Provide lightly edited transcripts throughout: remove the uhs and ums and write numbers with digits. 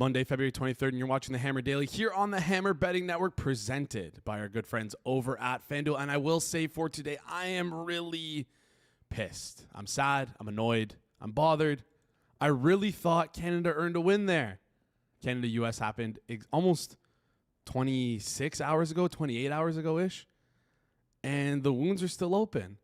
Monday, February 23rd, and you're watching the Hammer Daily here on the Hammer Betting Network, presented by our good friends over at FanDuel. And I will say for today, I am really pissed. I'm sad. I'm annoyed. I'm bothered. I really thought Canada earned a win there. Canada-US happened almost 26 hours ago, 28 hours ago-ish, and the wounds are still open.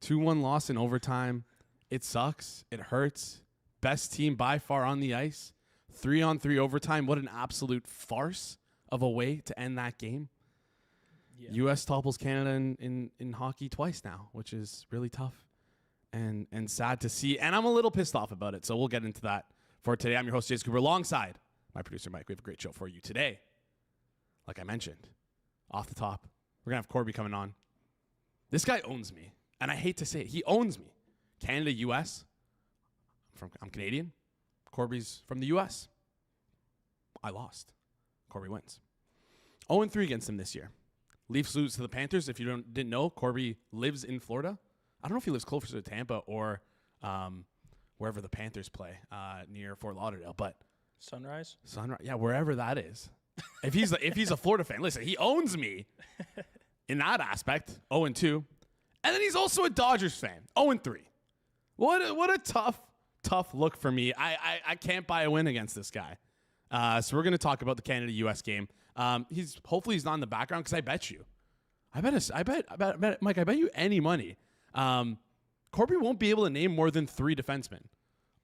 2-1 loss in overtime. It sucks. It hurts. Best team by far on the ice. 3-on-3 overtime. What an absolute farce of a way to end that game. Yeah. U.S. topples Canada in hockey twice now, which is really tough and sad to see. And I'm a little pissed off about it, so we'll get into that for today. I'm your host, Jason Cooper, alongside my producer, Mike. We have a great show for you today. Like I mentioned, off the top, we're going to have Corbie coming on. This guy owns me, and I hate to say it. He owns me. Canada, U.S. I'm Canadian. Corbie's from the U.S. I lost. Corbie wins. 0-3 against him this year. Leafs lose to the Panthers. If you didn't know, Corbie lives in Florida. I don't know if he lives closer to Tampa or wherever the Panthers play, near Fort Lauderdale. But Sunrise, yeah, wherever that is. If he's a Florida fan, listen, he owns me in that aspect. 0-2, and then he's also a Dodgers fan. 0-3. What a tough look for me. I can't buy a win against this guy. So we're going to talk about the Canada-US game. Hopefully he's not in the background because I bet you. Mike, I bet you any money. Corbie won't be able to name more than 3 defensemen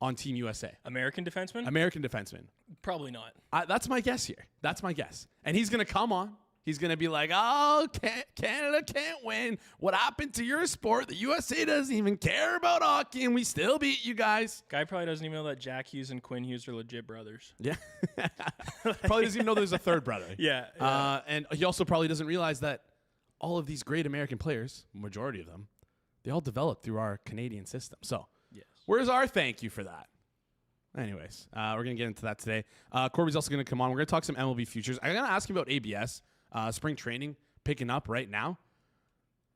on Team USA. American defensemen? American defensemen. Probably not. That's my guess here. That's my guess. And he's going to come on. He's going to be like, oh, Canada can't win. What happened to your sport? The USA doesn't even care about hockey, and we still beat you guys. Guy probably doesn't even know that Jack Hughes and Quinn Hughes are legit brothers. Yeah. Probably doesn't even know there's a third brother. Yeah. And he also probably doesn't realize that all of these great American players, majority of them, they all developed through our Canadian system. So yes. Where's our thank you for that? Anyways, we're going to get into that today. Corbie's also going to come on. We're going to talk some MLB futures. I'm going to ask you about ABS. Spring training picking up right now.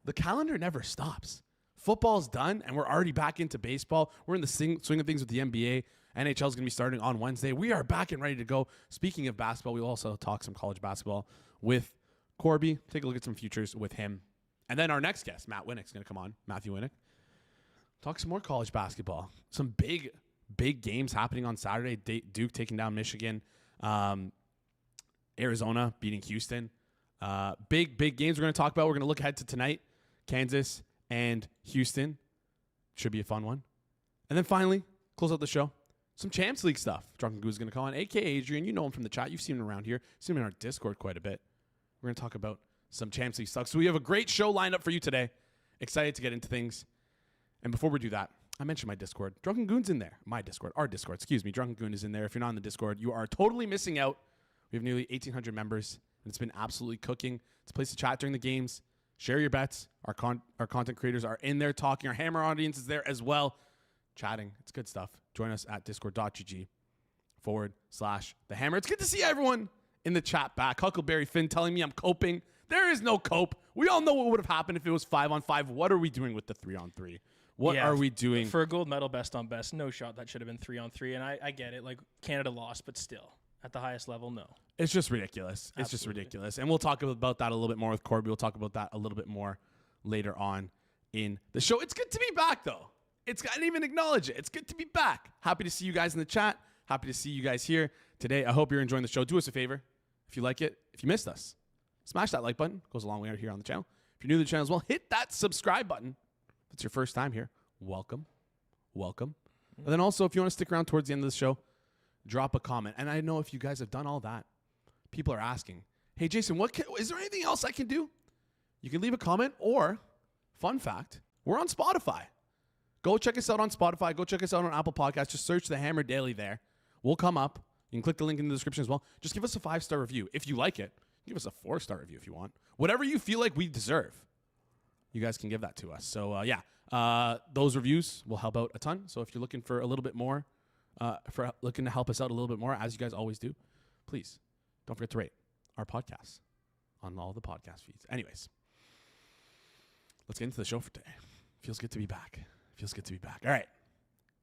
The calendar never stops. Football's done, and we're already back into baseball. We're in the swing of things with the NBA. NHL is going to be starting on Wednesday. We are back and ready to go. Speaking of basketball, we'll also talk some college basketball with Corbie. Take a look at some futures with him. And then our next guest, Matt Winick, is going to come on. Matthew Winick. Talk some more college basketball. Some big games happening on Saturday. Duke taking down Michigan. Arizona beating Houston. Big games we're going to talk about. We're going to look ahead to tonight. Kansas and Houston. Should be a fun one. And then finally, close out the show. Some Champs League stuff. Drunken Goon is going to call on, a.k.a. Adrian. You know him from the chat. You've seen him around here. You've seen him in our Discord quite a bit. We're going to talk about some Champs League stuff. So we have a great show lined up for you today. Excited to get into things. And before we do that, I mentioned my Discord. Drunken Goon's in there. Our Discord. Excuse me. Drunken Goon is in there. If you're not in the Discord, you are totally missing out. We have nearly 1,800 members, and it's been absolutely cooking. It's a place to chat during the games. Share your bets. Our content creators are in there talking. Our Hammer audience is there as well, chatting. It's good stuff. Join us at discord.gg/the Hammer. It's good to see everyone in the chat back. Huckleberry Finn telling me I'm coping. There is no cope. We all know what would have happened if it was 5-on-5. What are we doing with the 3-on-3? What are we doing? For a gold medal best on best, no shot. That should have been 3-on-3. And I get it. Like, Canada lost, but still. At the highest level, no. It's just ridiculous. Absolutely. It's just ridiculous. And we'll talk about that a little bit more with Corbie. We'll talk about that a little bit more later on in the show. It's good to be back, though. I didn't even acknowledge it. It's good to be back. Happy to see you guys in the chat. Happy to see you guys here today. I hope you're enjoying the show. Do us a favor. If you like it, if you missed us, smash that like button. It goes a long way out here on the channel. If you're new to the channel as well, hit that subscribe button. If it's your first time here, welcome. And then also, if you want to stick around towards the end of the show, drop a comment. And I know if you guys have done all that, people are asking, hey, Jason, is there anything else I can do? You can leave a comment, or, fun fact, we're on Spotify. Go check us out on Spotify. Go check us out on Apple Podcasts. Just search the Hammer Daily there. We'll come up. You can click the link in the description as well. Just give us a 5-star review. If you like it, give us a 4-star review if you want. Whatever you feel like we deserve, you guys can give that to us. So, those reviews will help out a ton. So if you're looking for a little bit more, looking to help us out a little bit more, as you guys always do, please don't forget to rate our podcasts on all the podcast feeds. Anyways, let's get into the show for today. Feels good to be back. All right.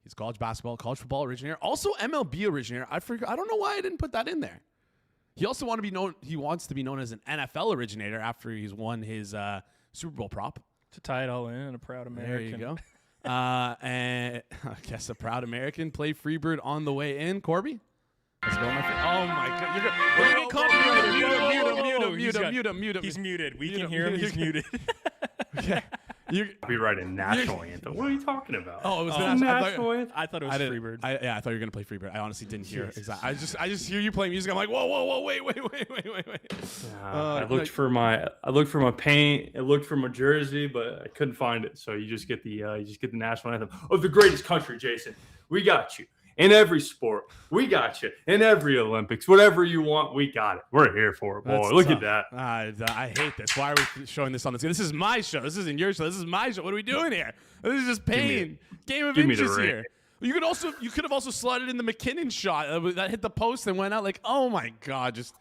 He's college basketball, college football originator, also MLB originator. I don't know why I didn't put that in there. He also wants to be known as an NFL originator after he's won his Super Bowl prop. To tie it all in, a proud American. There you go. And I guess a proud American. Play Freebird on the way in. Corbie? Let's go, my friend. Oh, my God. We're going to call mute him. He's muted. We can hear him. He's muted. Okay. I'll be writing national anthem. What are you talking about? Oh, it was national anthem. I thought it was Freebird. I thought you were gonna play Freebird. I honestly didn't hear it. Exactly. I just hear you playing music. I'm like, whoa, wait. I looked for my paint. I looked for my jersey, but I couldn't find it. So you just get the national anthem of the greatest country, Jason. We got you. In every sport, we got you. In every Olympics, whatever you want, we got it. We're here for it, boy. Look at that. I hate this. Why are we showing this on the screen? This is my show. This isn't your show. This is my show. What are we doing here? This is just pain. Game of inches here. You could have also slotted in the McKinnon shot that hit the post and went out. Like, oh my God, just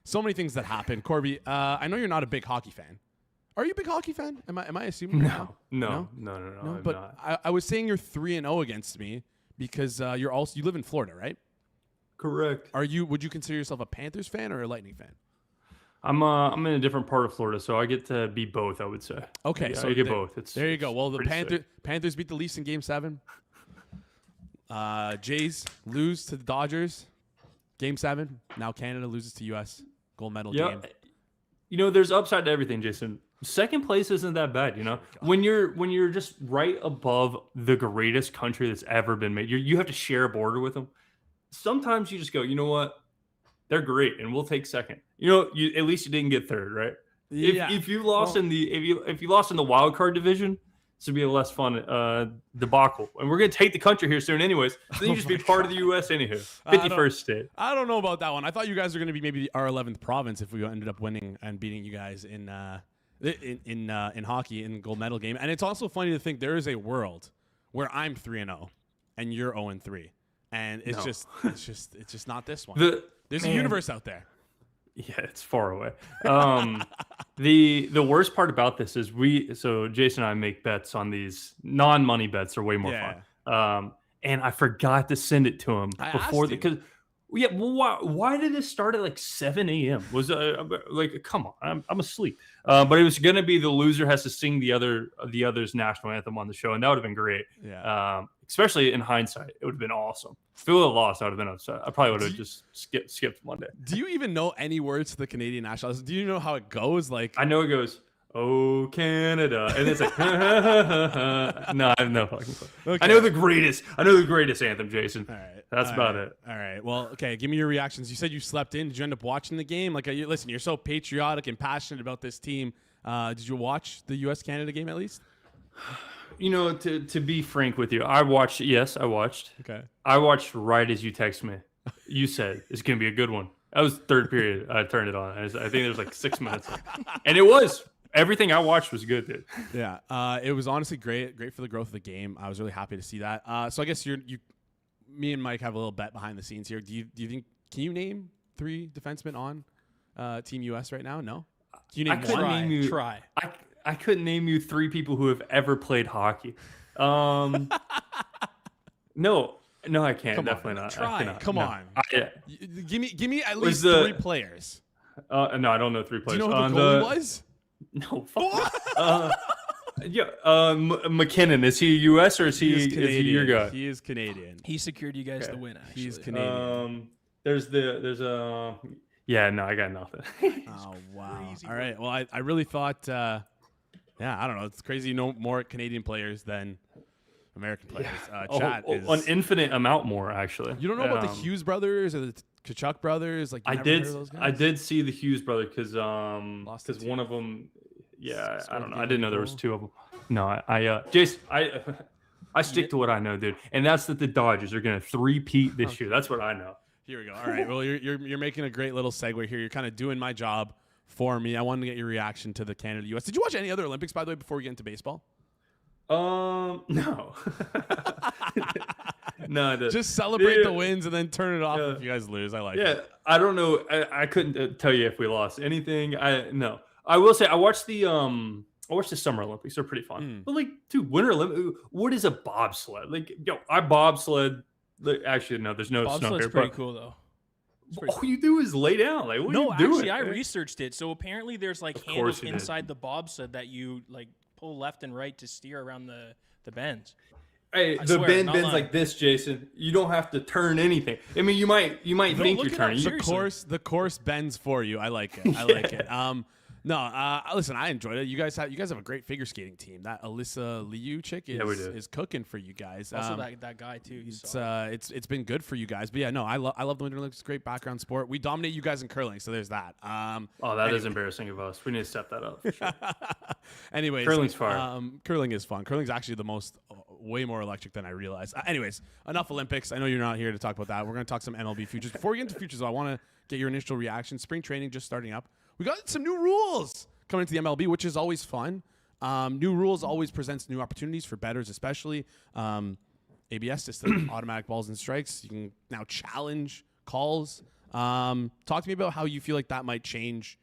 so many things that happened. Corbie, I know you're not a big hockey fan. Are you a big hockey fan? Am I assuming? No. But I was saying you're 3-0 against me. Because you live in Florida, right? Correct. Would you consider yourself a Panthers fan or a Lightning fan? I'm in a different part of Florida, so I get to be both, I would say. Okay, yeah, so I get both. There you go. Well, the Panthers beat the Leafs in Game 7. Jays lose to the Dodgers, Game 7. Now Canada loses to U.S. gold medal game. There's upside to everything, Jason. Second place isn't that bad, when you're just right above the greatest country that's ever been made. You have to share a border with them. Sometimes you just go, you know what? They're great, and we'll take second. At least you didn't get third, right? Yeah. If you lost in the wild card division, this would be a less fun debacle. And we're gonna take the country here soon, anyways. Then you just be part of the U.S. anywho. 51st state. I don't know about that one. I thought you guys were gonna be maybe our 11th province if we ended up winning and beating you guys in hockey in the gold medal game. And it's also funny to think there is a world where I'm 3-0 and you're 0-3, and it's just not this one. There's a universe out there. Yeah, it's far away. The worst part about this is Jason and I make bets on these non-money bets. Are way more fun. And I forgot to send it to him before because. Yeah, well, why did this start at like 7 a.m.? Was come on, I'm asleep. But it was gonna be the loser has to sing the other's national anthem on the show, and that would have been great. Yeah. Especially in hindsight, it would have been awesome. If it would have lost, I would have been upset. I probably would have just skipped Monday. Do you even know any words to the Canadian national anthem? Do you know how it goes? Like, I know it goes, "Oh Canada," and it's like, no, I have no fucking clue. Okay. I know the greatest anthem, Jason. All right. That's about it. All right. Well, okay. Give me your reactions. You said you slept in. Did you end up watching the game? Like, listen, you're so patriotic and passionate about this team. Did you watch the U.S.-Canada game at least? To be frank with you, I watched. Yes, I watched. Okay. I watched right as you text me. You said it's gonna be a good one. That was third period. I turned it on. I think there was like 6 minutes, and it was. Everything I watched was good, dude. Yeah. It was honestly great for the growth of the game. I was really happy to see that. So I guess me and Mike have a little bet behind the scenes here. Do you think? Can you name 3 defensemen on Team US right now? No. Can you name one? Try. I couldn't name you 3 people who have ever played hockey. No, I can't. Definitely not. Try. Come on. Give me at least 3 players. No, I don't know 3 players. Do you know who the goalie was? No. Fuck. McKinnon, is he U.S. or is he your guy? He is Canadian. He secured you guys the win. Actually, he's Canadian. Yeah, no, I got nothing. Oh wow! Crazy. All right. Well, I really thought. I don't know. It's crazy. You know more Canadian players than American players. Chat is an infinite amount more actually. You don't know about the Hughes brothers or the Kachuk brothers? Like I did see the Hughes brother because one of them. Yeah, I don't know. I didn't know there was 2 of them. No, Jason, I stick to what I know, dude, and that's that the Dodgers are going to 3-peat this year. That's what I know. Here we go. All right. Well, you're making a great little segue here. You're kind of doing my job for me. I wanted to get your reaction to the Canada-US. Did you watch any other Olympics, by the way, before we get into baseball? No. No, I didn't. Just celebrate the wins and then turn it off if you guys lose. I like it. Yeah, I don't know. I couldn't tell you if we lost anything. No. I will say I watched the I watched the Summer Olympics. They're pretty fun. But like, dude, Winter Olympics, what is a bobsled? Like, yo, I bobsled. Like, actually, no, there's no snow Bobsled's here. pretty But cool though. all you do is lay down. Like, what are you doing? Actually, I researched it. So apparently, there's like handles inside the bobsled that you like pull left and right to steer around the bends. Hey, the bend bends like this, Jason. You don't have to turn anything. I mean, you might think you're turning. The course bends for you. I like it. I like it. No, listen, I enjoyed it. You guys have a great figure skating team. That Alyssa Liu chick is cooking for you guys. Also, that guy too. It's been good for you guys. But yeah, no, I love the Winter Olympics. Great background sport. We dominate you guys in curling, so there's that. That is embarrassing of us. We need to step that up. For sure. Anyways, curling's fun. Curling is fun. Curling's actually the most way more electric than I realized. Anyways, enough Olympics. I know you're not here to talk about that. We're going to talk some MLB futures. Before we get into futures, I want to get your initial reaction. Spring training just starting up. We got some new rules coming into the MLB, which is always fun. New rules always presents new opportunities for bettors, especially ABS system, automatic balls and strikes. You can now challenge calls. Talk to me about how you feel like that might change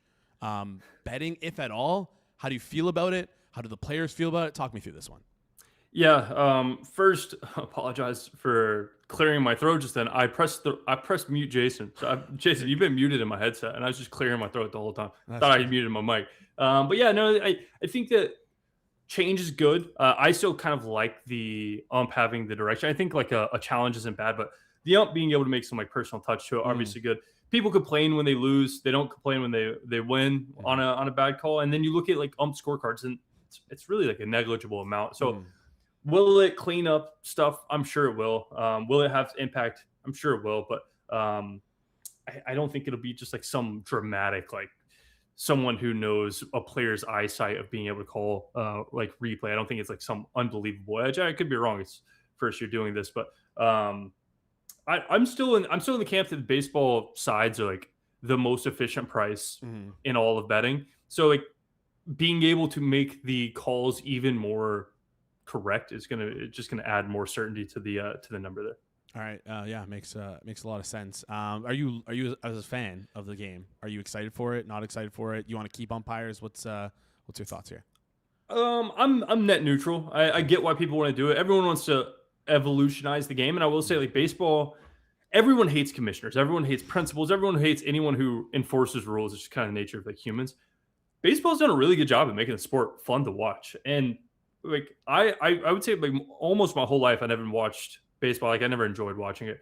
betting, if at all. How do you feel about it? How do the players feel about it? Talk me through this one. Yeah. First, apologize for clearing my throat just then. I pressed mute Jason. So Jason, you've been muted in my headset, and I was just clearing my throat the whole time. Thought I muted my mic. But yeah, no, I think that change is good. I still kind of like the ump having the direction. I think like a challenge isn't bad, but the ump being able to make some like personal touch to it, obviously good. People complain when they lose. They don't complain when they win on a bad call. And then you look at like ump scorecards, and it's really like a negligible amount. So. Will it clean up stuff? I'm sure it will. Will it have impact? I'm sure it will. But I don't think it'll be just like some dramatic, like someone who knows a player's eyesight of being able to call like replay. I don't think it's like some unbelievable edge. I could be wrong. It's first year doing this, but I'm still in the camp that the baseball sides are like the most efficient price in all of betting. So like being able to make the calls even more correct is just gonna add more certainty to the number there. All right, yeah, makes a lot of sense. Are you as a fan of the game? Are you excited for it? Not excited for it? You want to keep umpires? What's your thoughts here? I'm net neutral. I get why people want to do it. Everyone wants to evolutionize the game, and I will say like baseball, everyone hates commissioners, everyone hates principals, everyone hates anyone who enforces rules. It's just kind of the nature of like humans. Baseball's done a really good job of making the sport fun to watch, and like I would say like almost my whole life I never watched baseball. Like I never enjoyed watching it.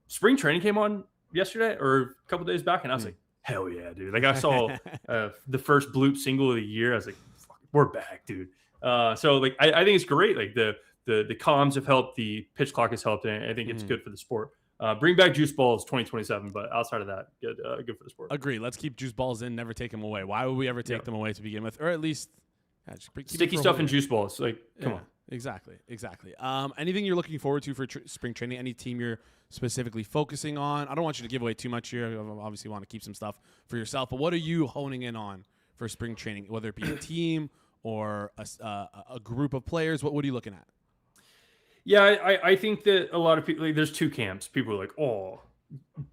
Spring training came on yesterday or a couple days back, and I was like, hell yeah, dude. Like I saw the first bloop single of the year. I was like, fuck, we're back, dude. So like I think it's great. Like the comms have helped, the pitch clock has helped, and I think it's good for the sport. Bring back juice balls 2027, but outside of that, good for the sport. Agree. Let's keep juice balls in, never take them away. Why would we ever take them away to begin with? Or at least sticky stuff in juice balls. Like, come on. Exactly. Anything you're looking forward to for spring training? Any team you're specifically focusing on? I don't want you to give away too much here. I obviously want to keep some stuff for yourself. But what are you honing in on for spring training? Whether it be a team or a group of players, what are you looking at? Yeah, I think that a lot of people, like, there's two camps. People are like, oh,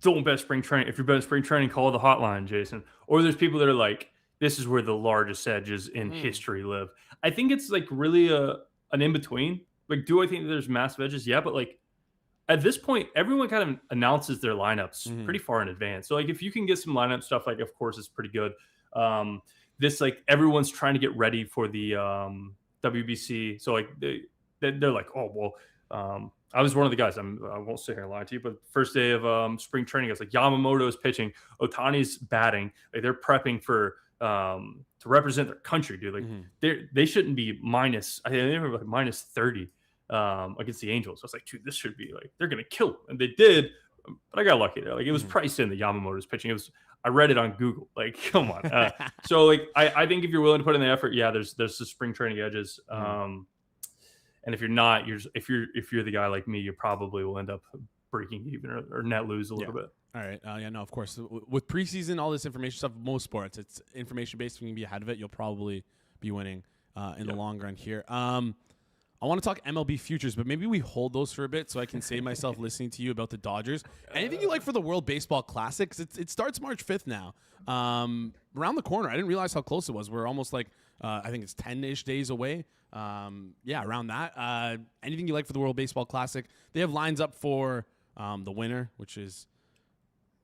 don't bet spring training. If you're betting spring training, call the hotline, Jason. Or there's people that are like, this is where the largest edges in history live. I think it's like really an in-between. Like, do I think there's massive edges? Yeah, but like at this point, everyone kind of announces their lineups pretty far in advance. So like if you can get some lineup stuff, like of course it's pretty good. This like everyone's trying to get ready for the WBC. So like they're like, oh well, I was one of the guys. I won't sit here and lie to you, but first day of spring training, it's like Yamamoto's pitching, Ohtani's batting. Like they're prepping for to represent their country, dude. Like they shouldn't be minus. I think they were like minus 30 against the Angels. I was like, dude, this should be like they're gonna kill them, and they did. But I got lucky there. Like it was priced in the Yamamoto's pitching. It was. I read it on Google. Like, come on. So like I think if you're willing to put in the effort, yeah, there's the spring training edges. And if you're not, if you're the guy like me, you probably will end up breaking even or net lose a little bit. All right. Yeah, no, of course. With preseason, all this information stuff, most sports, it's information-based. If you can be ahead of it, you'll probably be winning in the long run here. I want to talk MLB futures, but maybe we hold those for a bit so I can save myself listening to you about the Dodgers. Anything you like for the World Baseball Classics? It starts March 5th now. around the corner. I didn't realize how close it was. We're almost like I think it's 10-ish days away. Around that. Anything you like for the World Baseball Classic? They have lines up for the winner, which is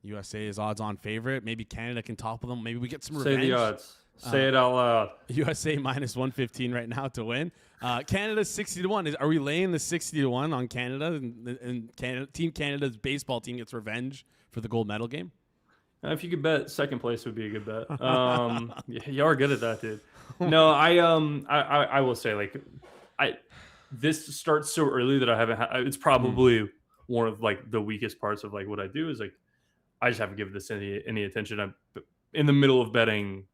USA is odds-on favorite. Maybe Canada can topple them. Maybe we get some revenge. Say the odds. Say it out loud. USA minus 115 right now to win. Canada 60-1. Are we laying the 60-1 on Canada? And Canada, Team Canada's baseball team gets revenge for the gold medal game? If you could bet second place would be a good bet. You are good at that, dude. No, I will say, like, this starts so early that I haven't. It's probably one of like the weakest parts of like what I do is like I just haven't given this any attention. I'm in the middle of betting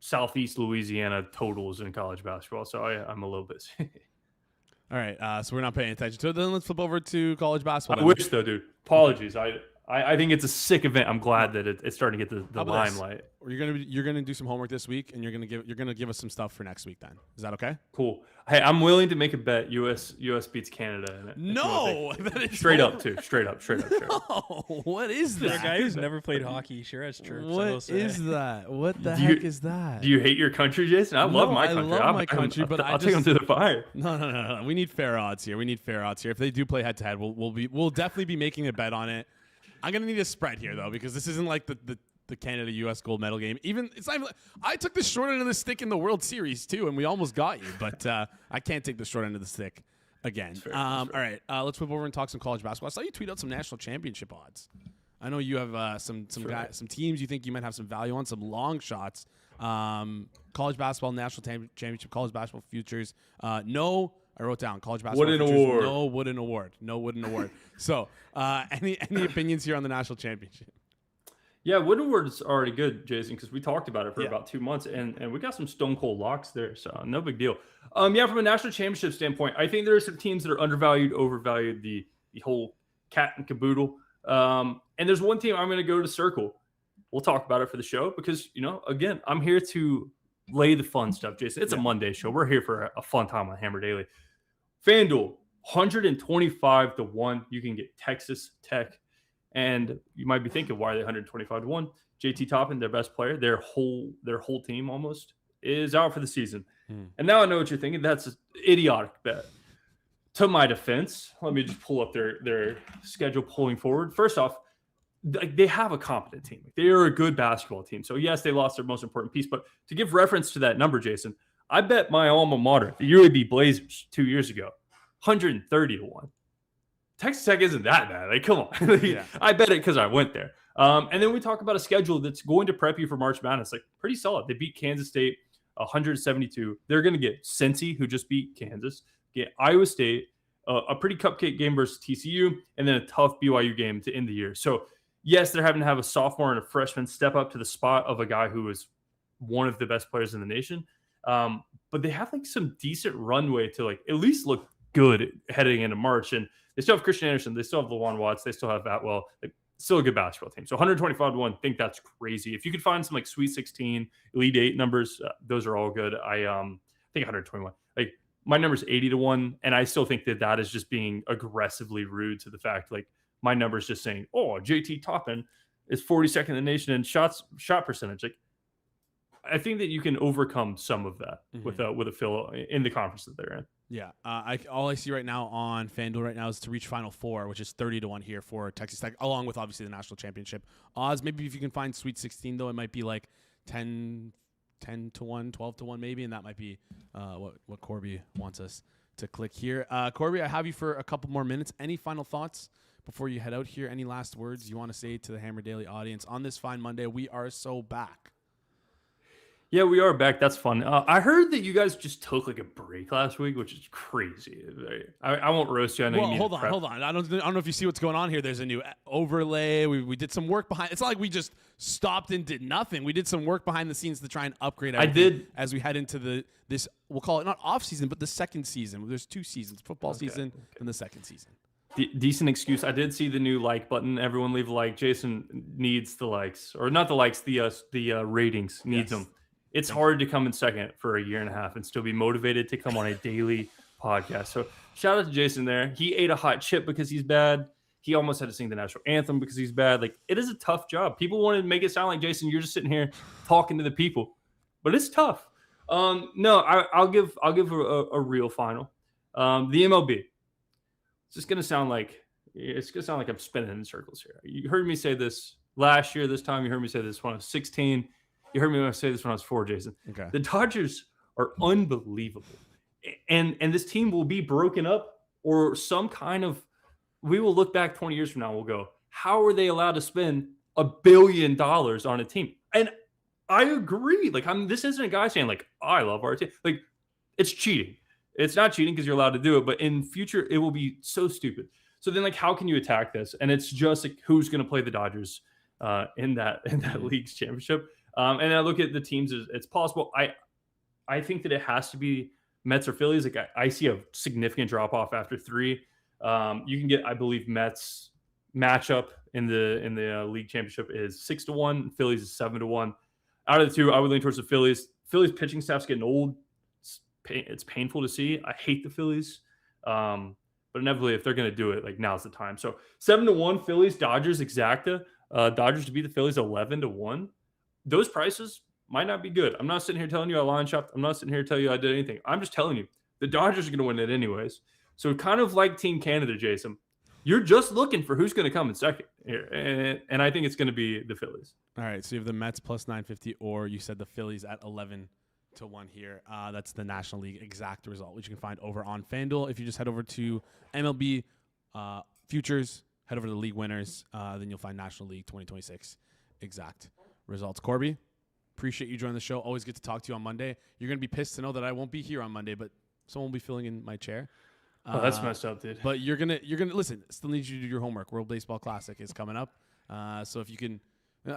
Southeast Louisiana totals in college basketball, so I'm a little bit. All right, so we're not paying attention to it. Then let's flip over to college basketball. I wish though, dude. Apologies. I think it's a sick event. I'm glad that it's starting to get the limelight. You're gonna do some homework this week, and you're gonna give us some stuff for next week. Then is that okay? Cool. Hey, I'm willing to make a bet. US beats Canada. No, straight up. No, what is that? For a guy who's never played hockey, sure has chirps. What is that? What the heck is that? Do you hate your country, Jason? I love my country. I love my country, but I'll take them to the fire. No. We need fair odds here. If they do play head to head, we'll definitely be making a bet on it. I'm gonna need a spread here though, because this isn't like the Canada-U.S. gold medal game. I took the short end of the stick in the World Series too, and we almost got you. But I can't take the short end of the stick again. Fair. All right, let's flip over and talk some college basketball. I saw you tweet out some national championship odds. I know you have some teams you think you might have some value on, some long shots. College basketball national championship, college basketball futures. I wrote down college basketball Wooden futures, award. No wooden award. So, any opinions here on the national championship? Yeah, Wooden award's already good, Jason, because we talked about it for about 2 months, and we got some stone cold locks there, so no big deal. From a national championship standpoint, I think there are some teams that are undervalued, overvalued, the whole cat and caboodle. And there's one team I'm going to go to circle. We'll talk about it for the show because, again, I'm here to lay the fun stuff, Jason. It's a Monday show. We're here for a fun time on Hammer Daily. FanDuel, 125-1. You can get Texas Tech. And you might be thinking, why are they 125-1? JT Toppin, their best player, their whole team almost is out for the season. And now I know what you're thinking. That's an idiotic bet. To my defense, let me just pull up their schedule pulling forward. First off, they have a competent team. They are a good basketball team. So yes, they lost their most important piece. But to give reference to that number, Jason, I bet my alma mater, the UAB Blazers, 2 years ago, 130-1. Texas Tech isn't that bad. Like, come on. I bet it because I went there. And then we talk about a schedule that's going to prep you for March Madness. Like, pretty solid. They beat Kansas State 172. They're going to get Cincy, who just beat Kansas, get Iowa State, a pretty cupcake game versus TCU, and then a tough BYU game to end the year. So, yes, they're having to have a sophomore and a freshman step up to the spot of a guy who is one of the best players in the nation. But they have like some decent runway to like at least look good heading into March. And they still have Christian Anderson. They still have LaJuan Watts. They still have Atwell. Still a good basketball team. So 125-1, think that's crazy. If you could find some like Sweet 16, Elite 8 numbers, those are all good. I think 121. Like my number's 80-1, and I still think that is just being aggressively rude to the fact like my number's just saying, oh, JT Toppin is 42nd in the nation in shot percentage. Like I think that you can overcome some of that with a fill in the conference that they're in. Yeah, all I see right now on FanDuel right now is to reach Final Four, which is 30-1 here for Texas Tech, along with obviously the national championship odds. Maybe if you can find Sweet 16 though, it might be like 10-1, 12-1 maybe, and that might be what Corbie wants us to click here. Corbie, I have you for a couple more minutes. Any final thoughts before you head out here? Any last words you want to say to the Hammer Daily audience on this fine Monday? We are so back. Yeah, we are back. That's fun. I heard that you guys just took like a break last week, which is crazy. I won't roast you. I know you need hold on. I don't know if you see what's going on here. There's a new overlay. We did some work behind. It's not like we just stopped and did nothing. We did some work behind the scenes to try and upgrade. I did as we head into this. We'll call it not off season, but the second season. There's 2 seasons: football season and the second season. Decent excuse. I did see the new like button. Everyone leave a like. Jason needs the likes, or not the likes. The ratings needs them. It's hard to come in second for a year and a half and still be motivated to come on a daily podcast. So shout out to Jason there. He ate a hot chip because he's bad. He almost had to sing the national anthem because he's bad. Like, it is a tough job. People want to make it sound like, Jason, you're just sitting here talking to the people, but it's tough. No, I'll give a real final. The MLB. It's just gonna sound like I'm spinning in circles here. You heard me say this last year. This time, you heard me say this when I was 16. You heard me say this when I was 4, Jason. Okay. The Dodgers are unbelievable, and this team will be broken up or some kind of. We will look back 20 years from now. We'll go, how are they allowed to spend $1 billion on a team? And I agree. Like, this isn't a guy saying like, I love our team. Like, it's cheating. It's not cheating because you're allowed to do it, but in future it will be so stupid. So then, like, how can you attack this? And it's just like, who's going to play the Dodgers in that league's championship? And I look at the teams as it's possible. I think that it has to be Mets or Phillies. Like, I see a significant drop off after 3. You can get, I believe, Mets matchup in the league championship is 6-1. Phillies is 7-1. Out of the 2, I would lean towards the Phillies. Phillies pitching staff's getting old. It's painful to see. I hate the Phillies, but inevitably, if they're going to do it, like, now's the time. So 7-1 Phillies, Dodgers exacta. Dodgers to beat the Phillies 11-1. Those prices might not be good. I'm not sitting here telling you I line shopped. I'm not sitting here telling you I did anything. I'm just telling you the Dodgers are going to win it anyways. So kind of like Team Canada, Jason, you're just looking for who's going to come in second here. And I think it's going to be the Phillies. All right. So you have the Mets plus 950, or you said the Phillies at 11-1 here. That's the National League exact result, which you can find over on FanDuel. If you just head over to MLB futures, head over to the league winners, then you'll find National League 2026 exact results. Corbie, appreciate you joining the show. Always good to talk to you on Monday. You're going to be pissed to know that I won't be here on Monday, but someone will be filling in my chair. Oh, that's messed up, dude. But you're gonna listen. Still need you to do your homework. World Baseball Classic is coming up, so if you can,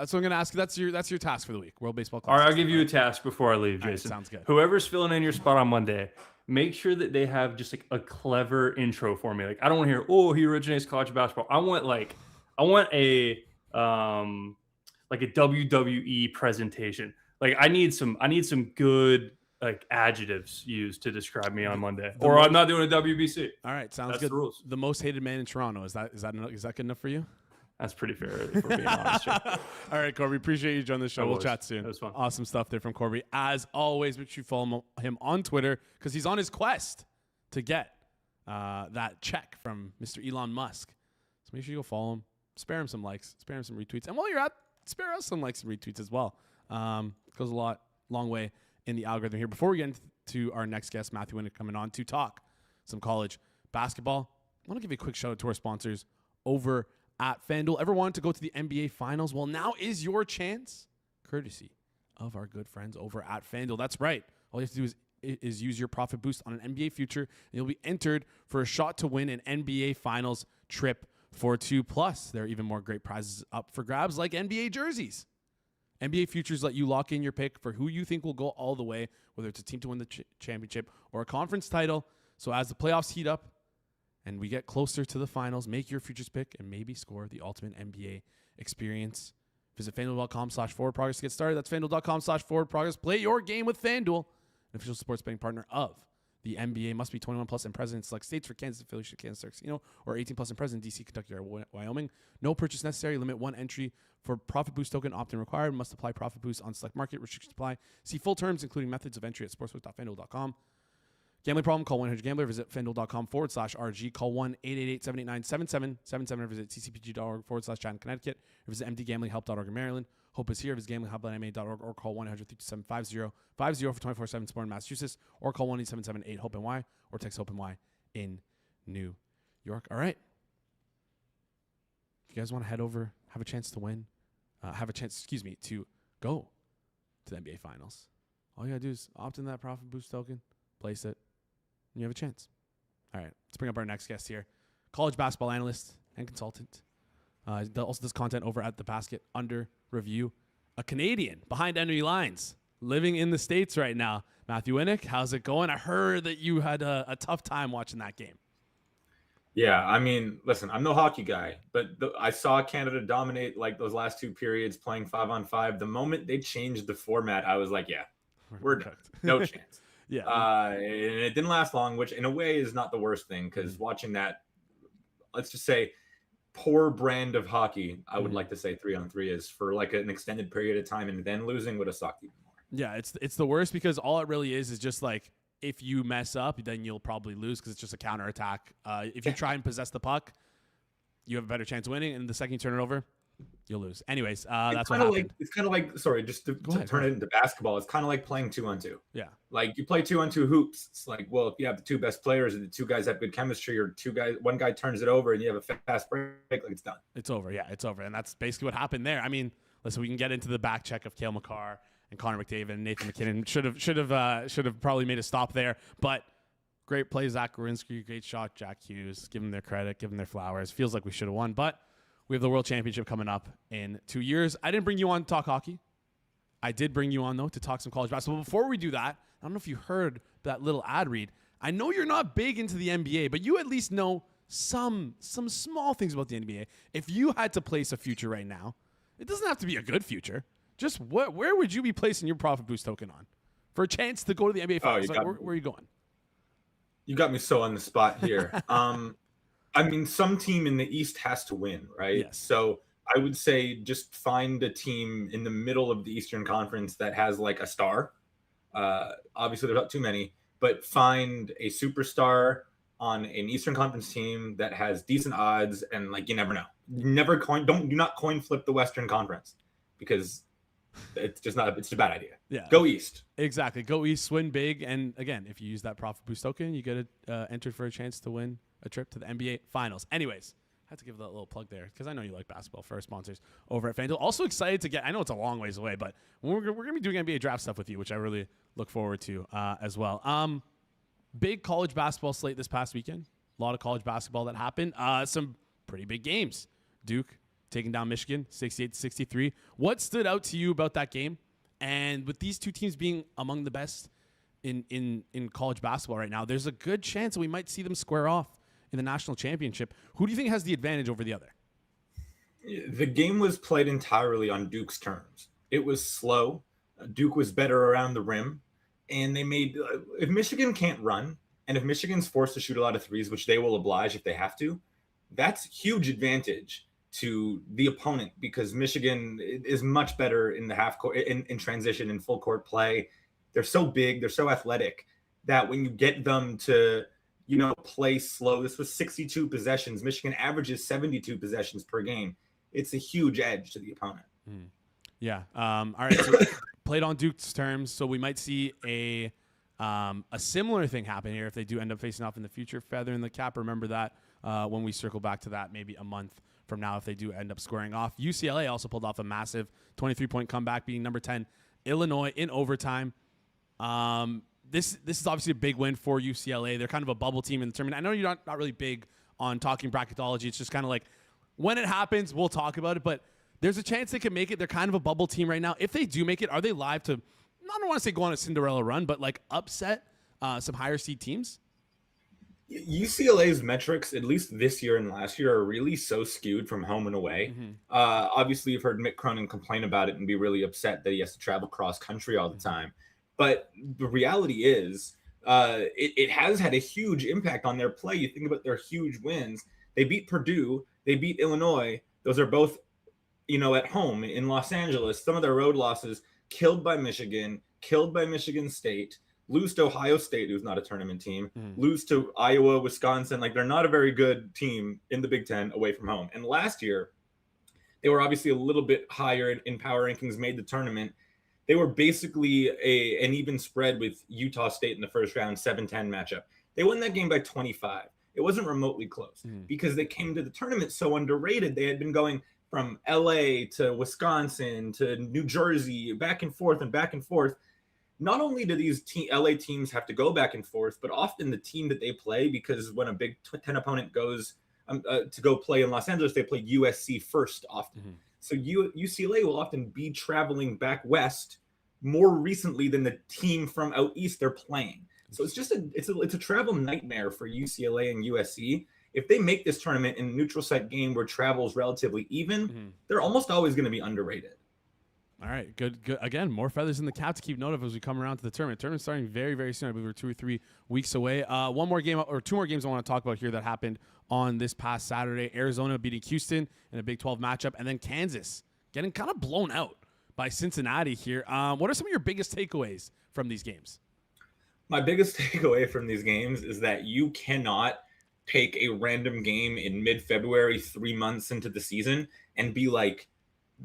so I'm gonna ask you. That's your task for the week. World Baseball Classic. All right, I'll give you a task before I leave, Jason. Right, sounds good. Whoever's filling in your spot on Monday, make sure that they have just like a clever intro for me. Like, I don't want to hear, oh, he originates college basketball. I want a like a WWE presentation. Like, I need some good like adjectives used to describe me on Monday, or I'm not doing a WBC. All right, sounds That's good. the rules. The most hated man in Toronto, is that good enough for you? That's pretty fair, if we're being honest. All right, Corby, appreciate you joining the show. We'll chat soon. That was fun. Awesome stuff there from Corby. As always, make sure you follow him on Twitter because he's on his quest to get that check from Mr. Elon Musk. So make sure you go follow him, spare him some likes, spare him some retweets, and while you're at, spare us some likes and retweets as well. Goes a long way in the algorithm here. Before we get into our next guest, Matthew Winick, coming on to talk some college basketball, I want to give you a quick shout out to our sponsors over at FanDuel. Ever wanted to go to the NBA Finals? Well, now is your chance, courtesy of our good friends over at FanDuel. That's right. All you have to do is use your profit boost on an NBA future, and you'll be entered for a shot to win an NBA Finals trip for 2. Plus, there are even more great prizes up for grabs, like NBA jerseys. NBA futures let you lock in your pick for who you think will go all the way, whether it's a team to win the championship or a conference title. So as the playoffs heat up and we get closer to the finals, make your futures pick and maybe score the ultimate NBA experience. Visit FanDuel.com/forwardprogress to get started. That's FanDuel.com/forwardprogress. Play your game with FanDuel, an official sports betting partner of the NBA. Must be 21 plus and present in select states for Kansas, Philly, Kansas, Casino, or 18 plus and present in DC, Kentucky, or Wyoming. No purchase necessary. Limit 1 entry for profit boost token. Opt-in required. Must apply profit boost on select market. Restrictions apply. See full terms, including methods of entry at sportsbook.fanduel.com. Gambling problem? Call 1-800-GAMBLER. Visit FanDuel.com/RG. Call 1-888-789-7777 or visit ccpg.org/Chat in Connecticut. Or visit mdgamblinghelp.org in Maryland. Hope is here. Visit gamblinghelp.ma.org or call 1-800-327-5050 for 24/7 support in Massachusetts, or call 1-877-8-HOPE-NY or text HOPE-NY in New York. All right. If you guys want to head over, have a chance to win, to go to the NBA Finals, all you got to do is opt in that profit boost token, place it, and you have a chance. All right. Let's bring up our next guest here. College basketball analyst and consultant. Also does content over at The Basket Under Review. A Canadian behind enemy lines, living in the States right now. Matthew Winick, how's it going? I heard that you had a tough time watching that game. Yeah, I mean, listen, I'm no hockey guy, but I saw Canada dominate like those last 2 periods playing 5-on-5. The moment they changed the format, I was like, yeah, we're done. No chance. Yeah. And it didn't last long, which in a way is not the worst thing, because watching that, let's just say, poor brand of hockey, I would like to say 3-on-3 is, for like an extended period of time, and then losing would have sucked even more. Yeah, it's the worst because all it really is just like, if you mess up, then you'll probably lose because it's just a counterattack. If you try and possess the puck, you have a better chance of winning, and the second you turn it over, you'll lose. Anyways, that's what happened. It's kind of like, sorry, just to turn it into basketball, it's kind of like playing 2-on-2. Yeah. Like you play 2-on-2 hoops. It's like, well, if you have the two best players and the two guys have good chemistry, or one guy turns it over and you have a fast break, like it's done. It's over. Yeah, it's over. And that's basically what happened there. I mean, listen, we can get into the back check of Cale Makar and Connor McDavid and Nathan McKinnon. Should have probably made a stop there. But great play, Zach Werenski. Great shot, Jack Hughes. Give them their credit. Give them their flowers. Feels like we should have won. But we have the World Championship coming up in 2 years. I didn't bring you on to talk hockey. I did bring you on, though, to talk some college basketball. Before we do that, I don't know if you heard that little ad read. I know you're not big into the NBA, but you at least know some small things about the NBA. If you had to place a future right now, it doesn't have to be a good future. Just where would you be placing your profit boost token on for a chance to go to the NBA Finals? Where are you going? You got me so on the spot here. I mean, some team in the East has to win, right? Yes. So I would say just find a team in the middle of the Eastern Conference that has like a star. Obviously, there's not too many, but find a superstar on an Eastern Conference team that has decent odds, and like you never know. Do not coin flip the Western Conference, because it's a bad idea. Yeah. Go East. Exactly. Go East, win big. And again, if you use that profit boost token, you get entered for a chance to win a trip to the NBA Finals. Anyways, I had to give that little plug there because I know you like basketball, for our sponsors over at FanDuel. Also excited to I know it's a long ways away, but we're going to be doing NBA draft stuff with you, which I really look forward to as well. Big college basketball slate this past weekend. A lot of college basketball that happened. Some pretty big games. Duke taking down Michigan, 68-63. What stood out to you about that game? And with these two teams being among the best in college basketball right now, there's a good chance that we might see them square off in the national championship. Who do you think has the advantage over the other? The game was played entirely on Duke's terms. It was slow. Duke was better around the rim. And they made if Michigan can't run, and if Michigan's forced to shoot a lot of threes, which they will oblige if they have to, that's huge advantage to the opponent, because Michigan is much better in the half court, in transition, in full court play. They're so big, they're so athletic, that when you get them to, play slow, this was 62 possessions. Michigan averages 72 possessions per game. It's a huge edge to the opponent. Yeah. All right. So played on Duke's terms, so we might see a similar thing happen here if they do end up facing off in the future. Feather in the cap. Remember that when we circle back to that, maybe a month from now, if they do end up squaring off. UCLA also pulled off a massive 23-point comeback, beating number 10 Illinois in overtime. This is obviously a big win for UCLA. They're kind of a bubble team in the tournament. I know you're not really big on talking bracketology. It's just kind of like when it happens, we'll talk about it. But there's a chance they can make it. They're kind of a bubble team right now. If they do make it, are they live to, I don't want to say go on a Cinderella run, but like upset some higher seed teams? UCLA's metrics, at least this year and last year, are really so skewed from home and away. Obviously, you've heard Mick Cronin complain about it and be really upset that he has to travel cross country all the time. But the reality is, it has had a huge impact on their play. You think about their huge wins. They beat Purdue. They beat Illinois. Those are both, at home in Los Angeles. Some of their road losses, killed by Michigan, killed by Michigan State. Lose to Ohio State, who's not a tournament team, lose to Iowa, Wisconsin. Like, they're not a very good team in the Big Ten away from home. And last year, they were obviously a little bit higher in power rankings, made the tournament. They were basically an even spread with Utah State in the first round, 7-10 matchup. They won that game by 25. It wasn't remotely close because they came to the tournament so underrated. They had been going from LA to Wisconsin to New Jersey, back and forth and back and forth. Not only do these LA teams have to go back and forth, but often the team that they play, because when a Big Ten opponent goes to go play in Los Angeles, they play USC first often. So UCLA will often be traveling back west more recently than the team from out east they're playing. So it's just it's a travel nightmare for UCLA and USC. If they make this tournament in a neutral site game where travel is relatively even, they're almost always going to be underrated. All right, good. Again, more feathers in the cap to keep note of as we come around to the tournament. Tournament's starting very, very soon. I believe we're 2 or 3 weeks away. One more game or 2 more games I want to talk about here that happened on this past Saturday. Arizona beating Houston in a Big 12 matchup, and then Kansas getting kind of blown out by Cincinnati here. What are some of your biggest takeaways from these games? My biggest takeaway from these games is that you cannot take a random game in mid-February, 3 months into the season, and be like,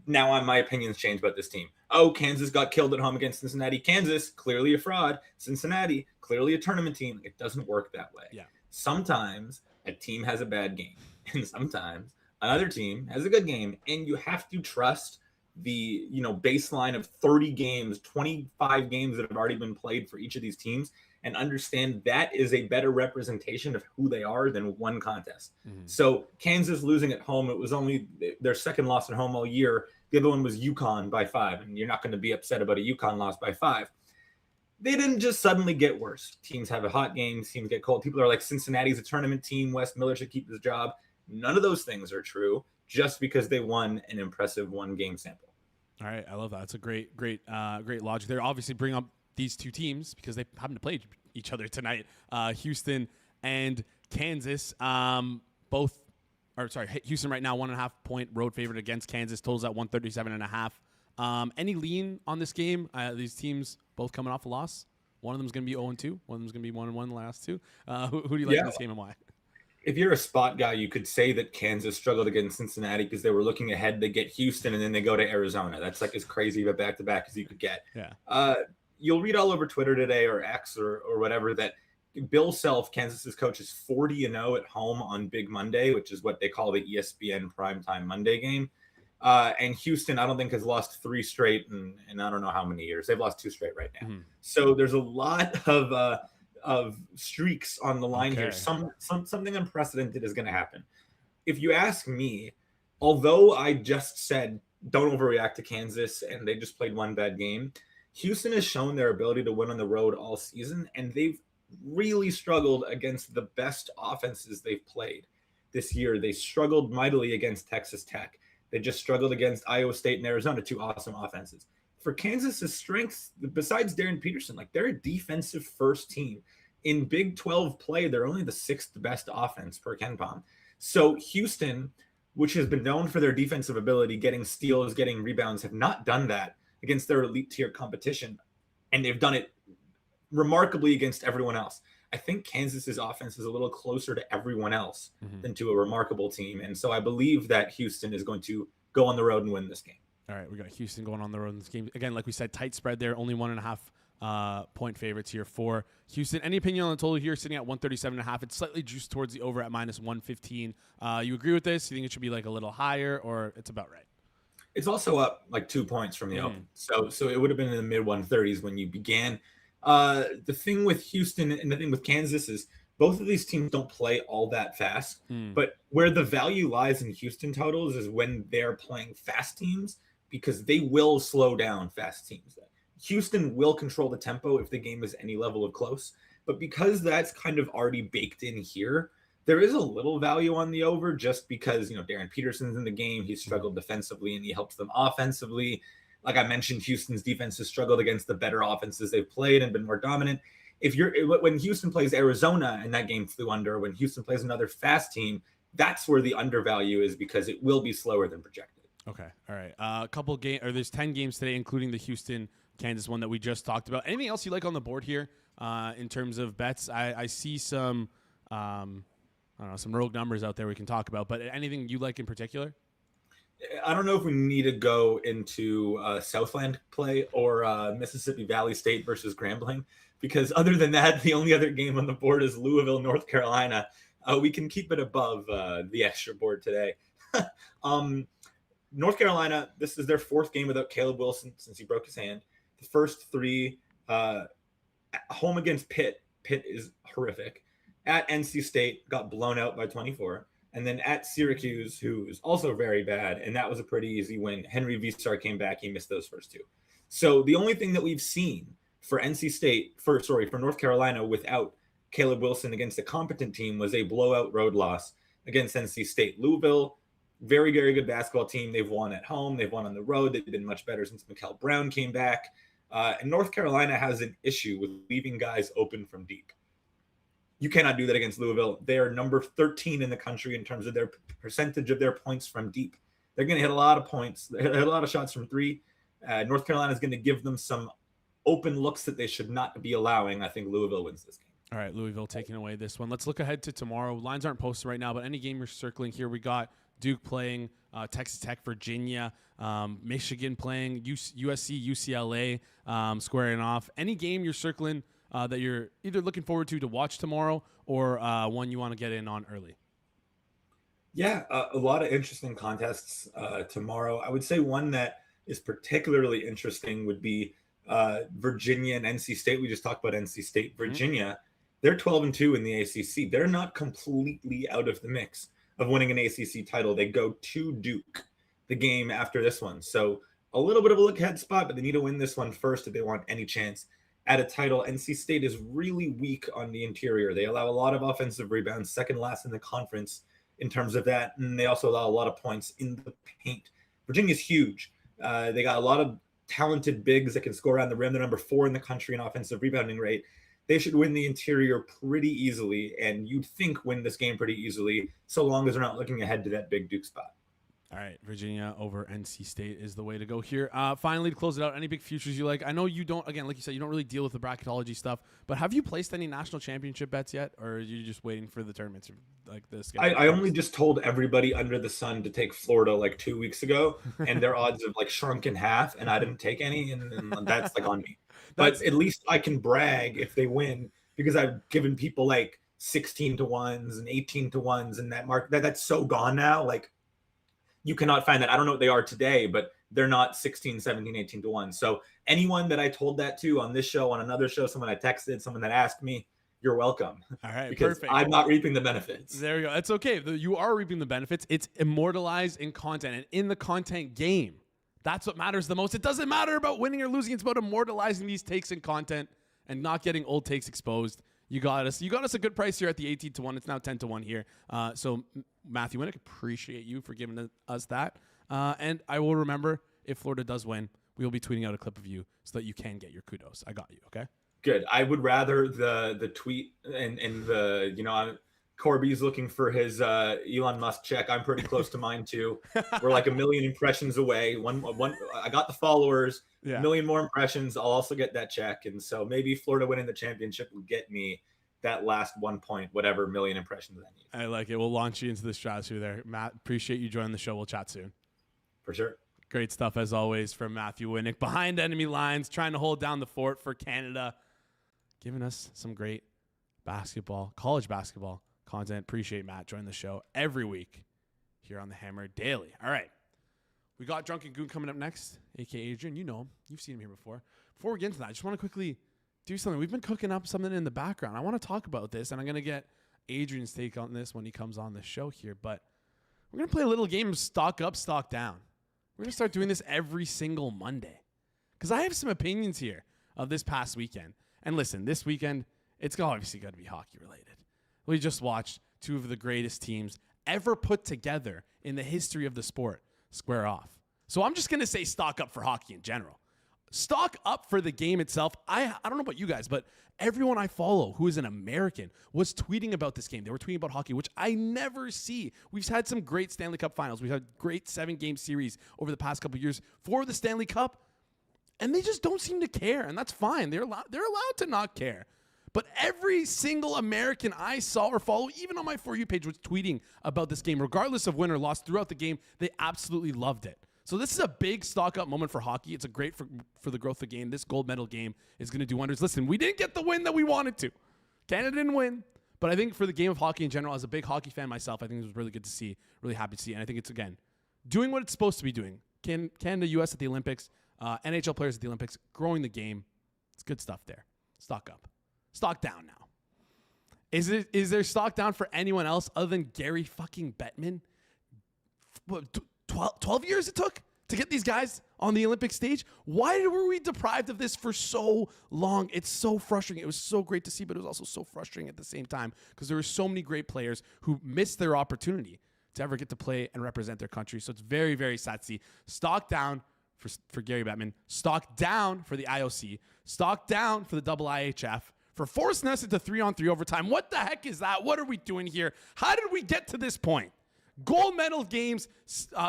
now my opinion's changed about this team. Oh, Kansas got killed at home against Cincinnati. Kansas, clearly a fraud. Cincinnati, clearly a tournament team. It doesn't work that way. Yeah. Sometimes a team has a bad game, and sometimes another team has a good game, and you have to trust the baseline of 30 games, 25 games that have already been played for each of these teams, and understand that is a better representation of who they are than one contest. Mm-hmm. So Kansas losing at home, it was only their second loss at home all year. The other one was UConn by 5, and you're not going to be upset about a UConn loss by 5. They didn't just suddenly get worse. Teams have a hot game, teams get cold. People are like, Cincinnati's a tournament team, Wes Miller should keep his job. None of those things are true just because they won an impressive 1-game sample. All right, I love that. It's a great logic there. Obviously, bring up these 2 teams because they happen to play each other tonight. Houston and Kansas, Houston right now 1.5-point road favorite against Kansas. Totals at 137.5. Any lean on this game? These teams both coming off a loss. One of them is going to be 0-2. One of them is going to be 1-1 the last 2. Who do you like in this game and why? If you're a spot guy, you could say that Kansas struggled against Cincinnati because they were looking ahead. They get Houston, and then they go to Arizona. That's like as crazy of a back-to-back as you could get. Yeah. You'll read all over Twitter today or X or whatever that Bill Self, Kansas's coach, is 40-0 at home on Big Monday, which is what they call the ESPN primetime Monday game. And Houston, I don't think, has lost 3 straight in I don't know how many years. They've lost 2 straight right now. Mm-hmm. So there's a lot of streaks on the line here. Something unprecedented is going to happen. If you ask me, although I just said don't overreact to Kansas and they just played 1 bad game, Houston has shown their ability to win on the road all season, and they've really struggled against the best offenses they've played this year. They struggled mightily against Texas Tech. They just struggled against Iowa State and Arizona, 2 awesome offenses. For Kansas's strengths, besides Darren Peterson, they're a defensive first team. In Big 12 play, they're only the 6th best offense per KenPom. So Houston, which has been known for their defensive ability, getting steals, getting rebounds, have not done that against their elite tier competition. And they've done it remarkably against everyone else. I think Kansas's offense is a little closer to everyone else than to a remarkable team. And so I believe that Houston is going to go on the road and win this game. All right, we got Houston going on the road in this game. Again, like we said, tight spread there, only 1.5 point favorites here for Houston. Any opinion on the total here, sitting at 137.5? It's slightly juiced towards the over at -115. You agree with this? You think it should be a little higher, or it's about right? It's also up 2 points from the open. So it would have been in the mid 130s when you began. The thing with Houston and the thing with Kansas is both of these teams don't play all that fast. But where the value lies in Houston totals is when they're playing fast teams, because they will slow down fast teams. Houston will control the tempo if the game is any level of close. But because that's kind of already baked in here, there is a little value on the over just because, Darren Peterson's in the game. He struggled defensively and he helps them offensively. Like I mentioned, Houston's defense has struggled against the better offenses they've played and been more dominant. When Houston plays Arizona and that game flew under, when Houston plays another fast team, that's where the undervalue is because it will be slower than projected. Okay. All right. There's 10 games today, including the Houston-Kansas one that we just talked about. Anything else you like on the board here in terms of bets? I see some, some rogue numbers out there we can talk about, but anything you like in particular? I don't know if we need to go into Southland play or Mississippi Valley State versus Grambling, because other than that, the only other game on the board is Louisville, North Carolina. We can keep it above the extra board today. North Carolina, this is their 4th game without Caleb Wilson since he broke his hand. The first 3 home against Pitt. Pitt is horrific. At NC State, got blown out by 24. And then at Syracuse, who is also very bad, and that was a pretty easy win. Henry Vistar came back. He missed those first 2. So the only thing that we've seen for for North Carolina without Caleb Wilson against a competent team was a blowout road loss against NC State. Louisville very, very good basketball team. They've won at home. They've won on the road. They've been much better since Mikal Brown came back. And North Carolina has an issue with leaving guys open from deep. You cannot do that against Louisville. They are number 13 in the country in terms of their percentage of their points from deep. They're going to hit a lot of points. They hit a lot of shots from three. North Carolina is going to give them some open looks that they should not be allowing. I think Louisville wins this game. All right, Louisville taking away this one. Let's look ahead to tomorrow. Lines aren't posted right now, but any game you're circling here, we got Duke playing Texas Tech, Virginia, Michigan playing USC, UCLA, squaring off. Any game you're circling that you're either looking forward to watch tomorrow or one you want to get in on early? Yeah, a lot of interesting contests tomorrow. I would say one that is particularly interesting would be Virginia and NC State. We just talked about NC State. Virginia, they're 12-2 in the ACC. They're not completely out of the mix of winning an ACC title. They go to Duke the game after this one. So a little bit of a look ahead spot, but they need to win this one first if they want any chance at a title. NC State is really weak on the interior. They allow a lot of offensive rebounds, second last in the conference in terms of that. And they also allow a lot of points in the paint. Virginia's huge. They got a lot of talented bigs that can score around the rim. They're number 4 in the country in offensive rebounding rate. They should win the interior pretty easily, and you'd think win this game pretty easily, so long as they're not looking ahead to that big Duke spot. All right, Virginia over NC State is the way to go here. Finally, to close it out, any big futures you like? I know you don't, again, like you said, you don't really deal with the bracketology stuff, but have you placed any national championship bets yet, or are you just waiting for the tournaments like this? I only just told everybody under the sun to take Florida like 2 weeks ago, and their odds have like shrunk in half, and I didn't take any, and that's like on me. But at least I can brag if they win, because I've given people like 16-1s and 18-1s, and that mark that's so gone now. Like, you cannot find that. I don't know what they are today, but they're not 16, 17, 18-1. So anyone that I told that to on this show, on another show, someone I texted, someone that asked me, you're welcome. All right, because perfect. I'm not reaping the benefits. There you go. It's okay. You are reaping the benefits. It's immortalized in content and in the content game. That's what matters the most. It doesn't matter about winning or losing. It's about immortalizing these takes in content and not getting old takes exposed. You got us. You got us a good price here at the 18-1. It's now 10-1 here. So Matthew Winick, appreciate you for giving us that. And I will remember, if Florida does win, we will be tweeting out a clip of you so that you can get your kudos. I got you. Okay. Good. I would rather the tweet and the Corbie's looking for his Elon Musk check. I'm pretty close to mine too. We're like 1 million impressions away. One. I got the followers. Yeah. 1 million more impressions. I'll also get that check. And so maybe Florida winning the championship will get me that last 1 point, whatever million impressions I need. I like it. We'll launch you into the stratosphere there. Matt, appreciate you joining the show. We'll chat soon. For sure. Great stuff as always from Matthew Winick. Behind enemy lines, trying to hold down the fort for Canada. Giving us some great basketball, college basketball content. Appreciate Matt joining the show every week here on the Hammer Daily. All right. We got Drunken Goon coming up next, a.k.a. Adrian. You know him. You've seen him here before. Before we get into that, I just want to quickly do something. We've been cooking up something in the background. I want to talk about this, and I'm going to get Adrian's take on this when he comes on the show here. But we're going to play a little game of stock up, stock down. We're going to start doing this every single Monday because I have some opinions here of this past weekend. And listen, this weekend, it's obviously got to be hockey related. We just watched two of the greatest teams ever put together in the history of the sport square off. So I'm just going to say stock up for hockey in general. Stock up for the game itself. I don't know about you guys, but everyone I follow who is an American was tweeting about this game. They were tweeting about hockey, which I never see. We've had some great Stanley Cup finals. We've had great 7-game series over the past couple of years for the Stanley Cup, and they just don't seem to care, and that's fine. They're allowed to not care. But every single American I saw or follow, even on my For You page, was tweeting about this game. Regardless of win or loss throughout the game, they absolutely loved it. So this is a big stock-up moment for hockey. It's a great for the growth of the game. This gold medal game is going to do wonders. Listen, we didn't get the win that we wanted to. Canada didn't win. But I think for the game of hockey in general, as a big hockey fan myself, I think it was really good to see, really happy to see. And I think it's, again, doing what it's supposed to be doing. Canada, U.S. at the Olympics, NHL players at the Olympics, growing the game. It's good stuff there. Stock up. Stock down now. Is there stock down for anyone else other than Gary fucking Bettman? What, 12 years it took to get these guys on the Olympic stage? Why were we deprived of this for so long? It's so frustrating. It was so great to see, but it was also so frustrating at the same time because there were so many great players who missed their opportunity to ever get to play and represent their country. So it's very, very sad to see. Stock down for Gary Bettman. Stock down for the IOC. Stock down for the IIHF. For forcing us into 3-on-3 overtime. What the heck is that? What are we doing here? How did we get to this point? Gold medal games,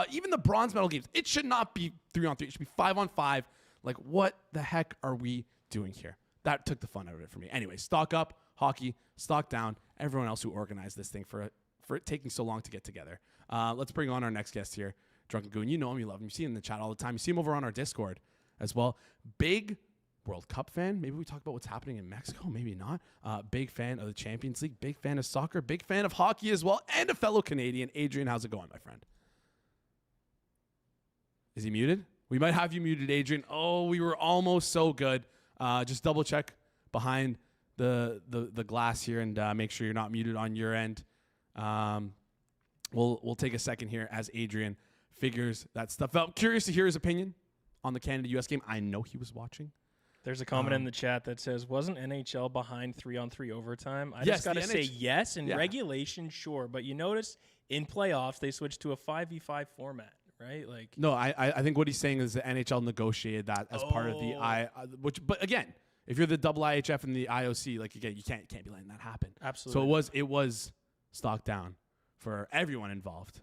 even the bronze medal games, it should not be 3-on-3. It should be 5-on-5. Like, what the heck are we doing here? That took the fun out of it for me. Anyway, stock up, hockey, stock down, everyone else who organized this thing for it taking so long to get together. Let's bring on our next guest here, Drunken Goon. You know him, you love him. You see him in the chat all the time. You see him over on our Discord as well. Big World Cup fan. Maybe we talk about what's happening in Mexico. Maybe not. Big fan of the Champions League. Big fan of soccer. Big fan of hockey as well. And a fellow Canadian. Adrian, how's it going, my friend? Is he muted? We might have you muted, Adrian. Oh, we were almost so good. Just double check behind the glass here and make sure you're not muted on your end. We'll take a second here as Adrian figures that stuff out. Curious to hear his opinion on the Canada-US game. I know he was watching. There's a comment in the chat that says, wasn't NHL behind 3-on-3 overtime? I just got to say yes. In regulation, sure. But you notice in playoffs, they switched to a 5v5 format, right? Like, no, I think what he's saying is the NHL negotiated that as part of the but again, if you're the IIHF and the IOC, like, again, you can't be letting that happen. Absolutely. So it was stock down for everyone involved.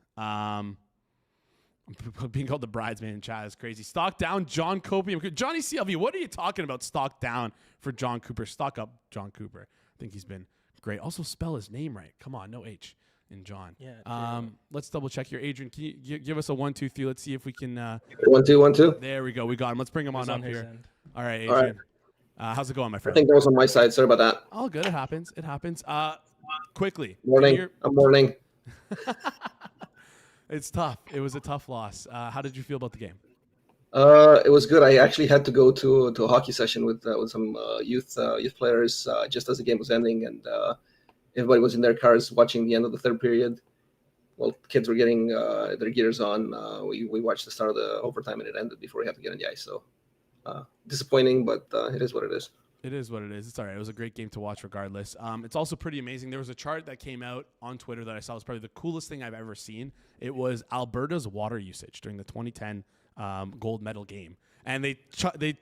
Being called the bridesmaid in chat is crazy. Stock down, John Copium. Johnny CLV, what are you talking about? Stock down for John Cooper. Stock up, John Cooper. I think he's been great. Also spell his name right. Come on, no H in John. Yeah. Let's double check here. Adrian, can you give us a 1, 2, 3? Let's see if we can. 1, 2, 1, 2. There we go. We got him. Let's bring him on up here. End. All right, Adrian. How's it going, my friend? I think that was on my side. Sorry about that. All good. It happens. Quickly. Morning. I'm morning. It's tough. It was a tough loss. How did you feel about the game? It was good. I actually had to go to a hockey session with some youth players just as the game was ending, and everybody was in their cars watching the end of the third period. Well, kids were getting their gears on. We watched the start of the overtime, and it ended before we had to get on the ice. So disappointing, but it is what it is. It is what it is. It's all right. It was a great game to watch regardless. It's also pretty amazing. There was a chart that came out on Twitter that I saw was probably the coolest thing I've ever seen. It was Alberta's water usage during the 2010 gold medal game. And they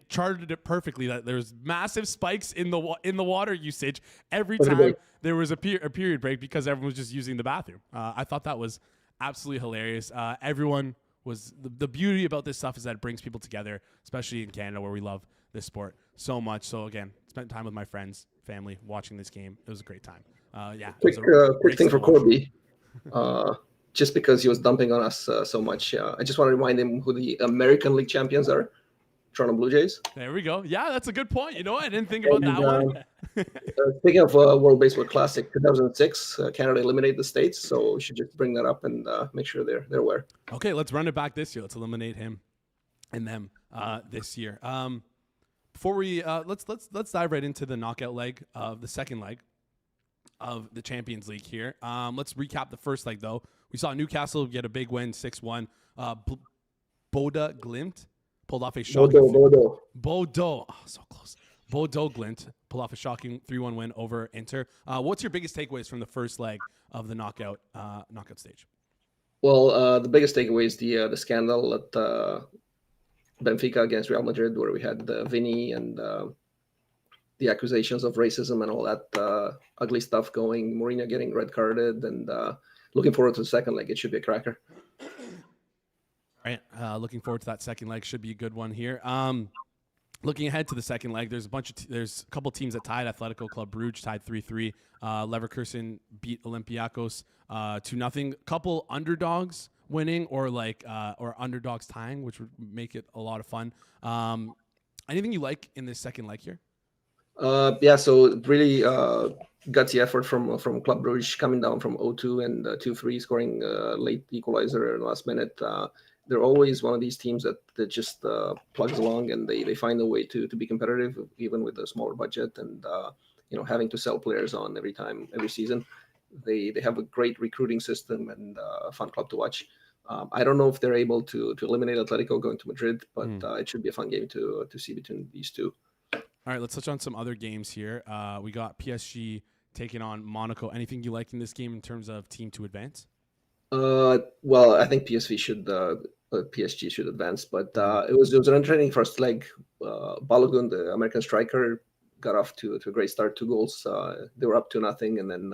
charted it perfectly that there's massive spikes in the water usage every time there was a period break because everyone was just using the bathroom. I thought that was absolutely hilarious. Everyone was the beauty about this stuff is that it brings people together, especially in Canada where we love this sport so much. So again, spent time with my friends, family, watching this game. It was a great time. Quick thing for Corbie. Just because he was dumping on us so much, I just want to remind him who the American League champions are. Toronto Blue Jays. There we go. Yeah, that's a good point. You know what? I didn't think about that one. Speaking of World Baseball Classic 2006, Canada eliminated the States, so we should just bring that up and make sure they're aware. Okay, let's run it back this year. Let's eliminate him and them this year. Before we let's dive right into the knockout leg of the second leg of the Champions League here. Let's recap the first leg though. We saw Newcastle get a big win, 6-1. Boda Glimt pulled off a shocking Bodo. Oh, so close. Bodo Glimt pulled off a shocking 3-1 win over Inter. What's your biggest takeaways from the first leg of the knockout stage? Well, the biggest takeaway is the scandal at Benfica against Real Madrid, where we had Vinny and the accusations of racism and all that ugly stuff going. Mourinho getting red carded, and looking forward to the second leg. It should be a cracker. All right, looking forward to that second leg. Should be a good one here. Looking ahead to the second leg, there's a couple teams that tied. Atletico Club Brugge tied 3-3. Leverkusen beat Olympiacos 2-0. Couple underdogs winning or underdogs tying, which would make it a lot of fun. Anything you like in this second leg here? So really gutsy effort from Club Brugge, coming down from 0-2 and 2-3, scoring late equalizer in the last minute. They're always one of these teams that just plugs along, and they find a way to be competitive, even with a smaller budget and having to sell players on every season. They have a great recruiting system and a fun club to watch. I don't know if they're able to eliminate Atletico going to Madrid, but it should be a fun game to see between these two. All right, let's touch on some other games here. We got PSG taking on Monaco. Anything you like in this game in terms of team to advance? Well, I think PSG should advance, but it was an entertaining first leg. Balogun, the American striker, got off to a great start, 2 goals. They were up 2-0, and then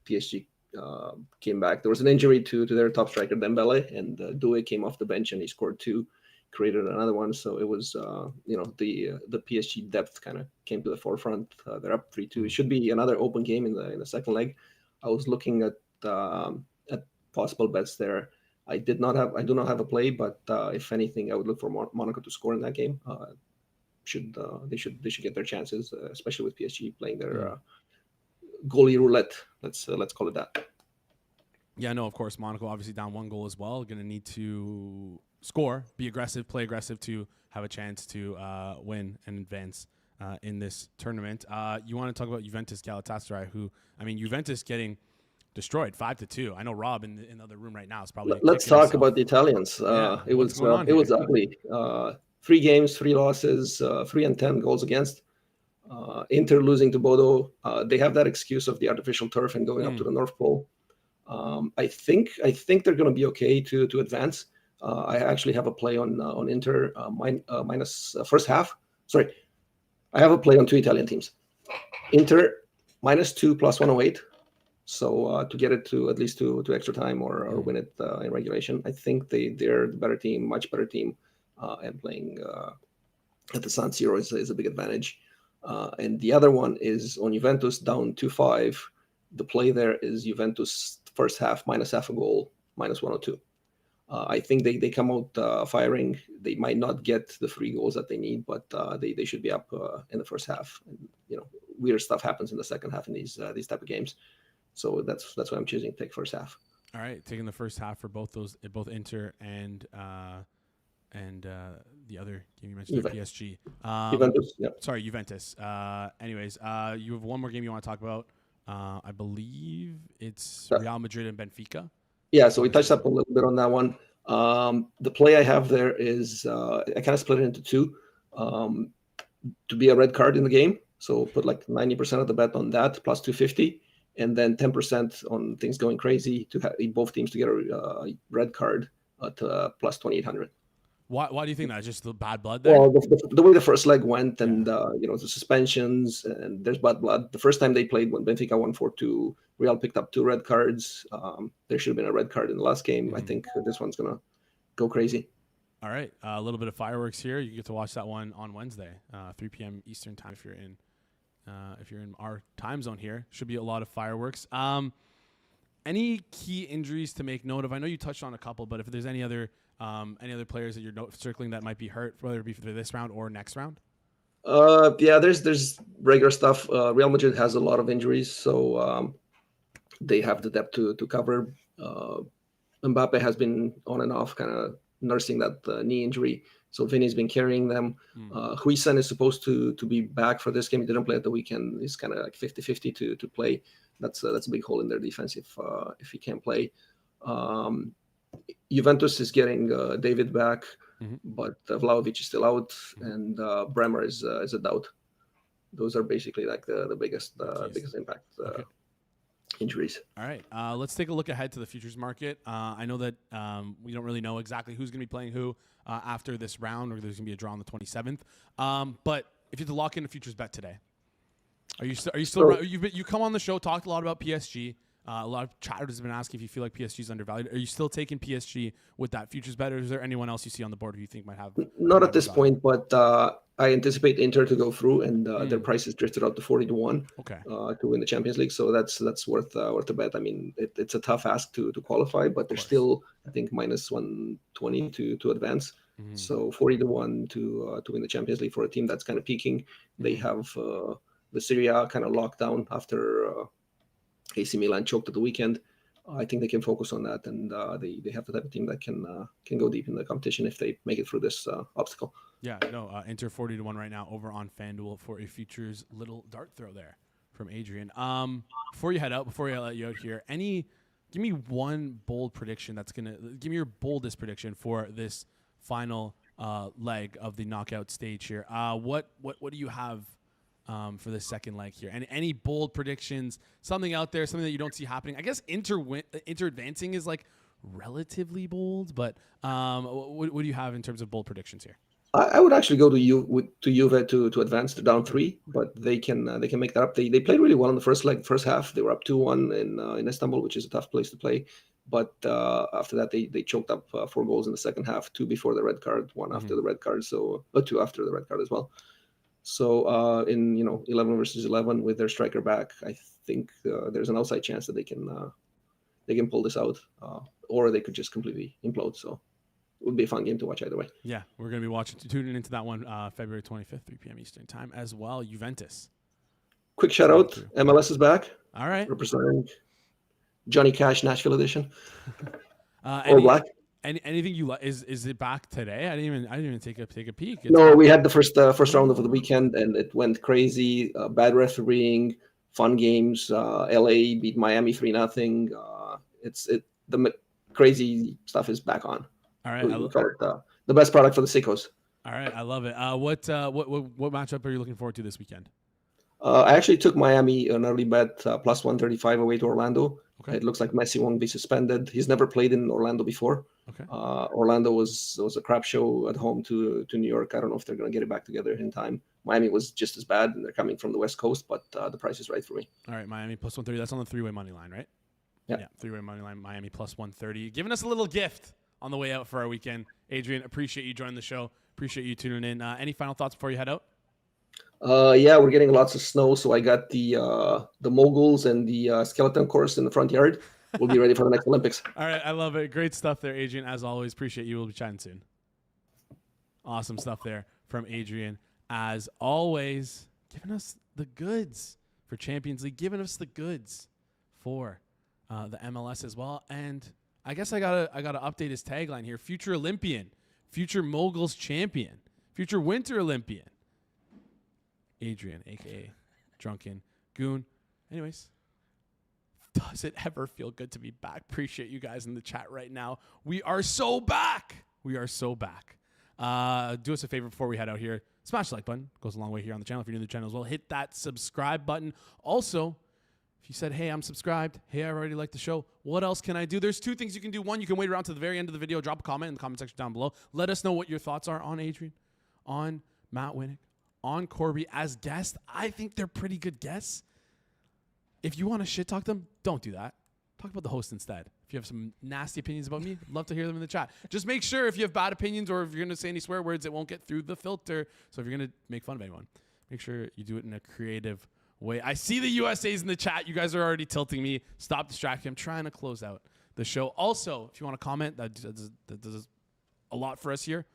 PSG came back. There was an injury to their top striker Dembele, and Doué came off the bench and he scored 2, created another one. So it was the PSG depth kind of came to the forefront. They're up 3-2. It should be another open game in the second leg. I was looking at possible bets there. I do not have a play, but if anything, I would look for Monaco to score in that game. They should get their chances, especially with PSG playing their goalie roulette. Let's call it that. Yeah, no, of course, Monaco obviously down 1 goal as well. Going to need to score, be aggressive, play aggressive to have a chance to win and advance in this tournament. You want to talk about Juventus Galatasaray, who, I mean, Juventus getting destroyed 5-2. I know Rob in the other room right now is probably. Let's talk about the Italians. It was ugly. 3 games, 3 losses, 3-10 goals against. Inter losing to Bodo. They have that excuse of the artificial turf and going up to the North Pole. I think they're going to be okay to advance. I actually have a play on Inter minus first half. Sorry, I have a play on 2 Italian teams. Inter -2 plus 108. So to get it to at least to extra time or win it in regulation, I think they're the better team, much better team, and playing at the San Siro is a big advantage. And the other one is on Juventus down 2-5. The play there is Juventus first half minus half a goal, minus 102. I think they come out firing. They might not get the 3 goals that they need, but they should be up in the first half. And, weird stuff happens in the second half in these type of games. So that's why I'm choosing to take first half. All right, taking the first half for both Inter and the other game you mentioned, PSG. Juventus. Yep. Sorry, Juventus. Anyways, you have one more game you want to talk about. I believe it's Real Madrid and Benfica. Yeah, so we touched up a little bit on that one. The play I have there is I kind of split it into 2 to be a red card in the game. So put like 90% of the bet on that plus 250. And then 10% on things going crazy to have both teams to get a red card at plus 2,800. Why do you think that? Just the bad blood there? Well, the way the first leg went and, the suspensions and there's bad blood. The first time they played when Benfica won 4-2, Real picked up 2 red cards. There should have been a red card in the last game. I think this one's going to go crazy. All right. A little bit of fireworks here. You get to watch that one on Wednesday, 3 p.m. Eastern time if you're in. If you're in our time zone here, should be a lot of fireworks. Any key injuries to make note of? I know you touched on a couple, but if there's any other players that you're circling that might be hurt, whether it be for this round or next round? There's regular stuff. Real Madrid has a lot of injuries, so they have the depth to cover. Mbappe has been on and off, kind of nursing that knee injury. So Vinny's been carrying them. Huijsen is supposed to be back for this game. He didn't play at the weekend. He's kind of like 50-50 to play. That's a big hole in their defense if he can't play. Juventus is getting David back, but Vlahovic is still out, and Bremer is a doubt. Those are basically like the biggest impact injuries. All right, let's take a look ahead to the futures market. I know that we don't really know exactly who's going to be playing who after this round, or there's going to be a draw on the 27th. But if you had to lock in a futures bet today, are you still you come on the show, talked a lot about PSG. A lot of chatters have been asking if you feel like PSG is undervalued. Are you still taking PSG with that futures bet, or is there anyone else you see on the board who you think might have? Not at this point, but I anticipate Inter to go through, and their price is drifted up to 40-1 to win the Champions League. So that's worth a bet. I mean, it's a tough ask to qualify, but they're still, I think, minus 120 to advance. So 40-1 to win the Champions League for a team that's kind of peaking. They have the Serie A kind of locked down after AC Milan choked at the weekend. I think they can focus on that, and they have the type of team that can go deep in the competition if they make it through this obstacle. Yeah, no, Inter 40-1 right now over on FanDuel for a futures little dart throw there from Adrian. Before I let you out here, give me one bold prediction give me your boldest prediction for this final leg of the knockout stage here. What do you have for the second leg here? And any bold predictions? Something out there, something that you don't see happening? I guess Inter advancing is like relatively bold, but what do you have in terms of bold predictions here? I would actually go to Juve to advance to down 3, but they can make that up. They played really well in the first half. They were up 2-1 in Istanbul, which is a tough place to play. But after that, they choked up 4 goals in the second half, 2 before the red card, 1 after the red card, 2 after the red card as well. So in 11 versus 11 with their striker back, I think there's an outside chance that they can pull this out, or they could just completely implode. So it would be a fun game to watch either way. Yeah, we're going to be tuning into that one February 25th, 3 p.m. Eastern time as well. Juventus. Quick shout out. MLS is back. All right. Representing Johnny Cash Nashville edition. All black. Anything you like? Is it back today? I didn't even take a peek. No, we had the first round of the weekend, and it went crazy. Bad refereeing, fun games. LA beat Miami 3-0. The crazy stuff is back on. All right, we call it the best product for the sickos. All right, I love it. What matchup are you looking forward to this weekend? I actually took Miami an early bet plus 135 away to Orlando. Okay. It looks like Messi won't be suspended. He's never played in Orlando before. Okay. Orlando was a crap show at home to New York. I don't know if they're going to get it back together in time. Miami was just as bad, and they're coming from the West Coast, but the price is right for me. All right, Miami plus 130. That's on the 3-way money line, right? Yeah, 3-way money line, Miami plus 130. Giving us a little gift on the way out for our weekend. Adrian, appreciate you joining the show. Appreciate you tuning in. Any final thoughts before you head out? Yeah, we're getting lots of snow, so I got the moguls and the skeleton course in the front yard. We'll be ready for the next Olympics. All right, I love it. Great stuff there, Adrian. As always, appreciate you. We'll be chatting soon. Awesome stuff there from Adrian. As always, giving us the goods for Champions League, giving us the goods for the MLS as well. And I guess I gotta update his tagline here: future Olympian, future Moguls champion, future Winter Olympian. Adrian, aka Drunken Goon. Anyways, does it ever feel good to be back? Appreciate you guys in the chat right now. We are so back. We are so back. Do us a favor before we head out here. Smash the like button. Goes a long way here on the channel. If you're new to the channel as well, hit that subscribe button. Also, if you said, hey, I'm subscribed. Hey, I already like the show. What else can I do? There's 2 things you can do. One, you can wait around to the very end of the video. Drop a comment in the comment section down below. Let us know what your thoughts are on Adrian, on Matt Winick, on Corbie as guests. I think they're pretty good guests. If you want to shit talk them, don't do that. Talk about the host instead. If you have some nasty opinions about me, love to hear them in the chat. Just make sure if you have bad opinions or if you're going to say any swear words, it won't get through the filter. So if you're going to make fun of anyone, make sure you do it in a creative way. I see the USA's in the chat. You guys are already tilting me. Stop distracting. I'm trying to close out the show. Also, if you want to comment, that does a lot for us here.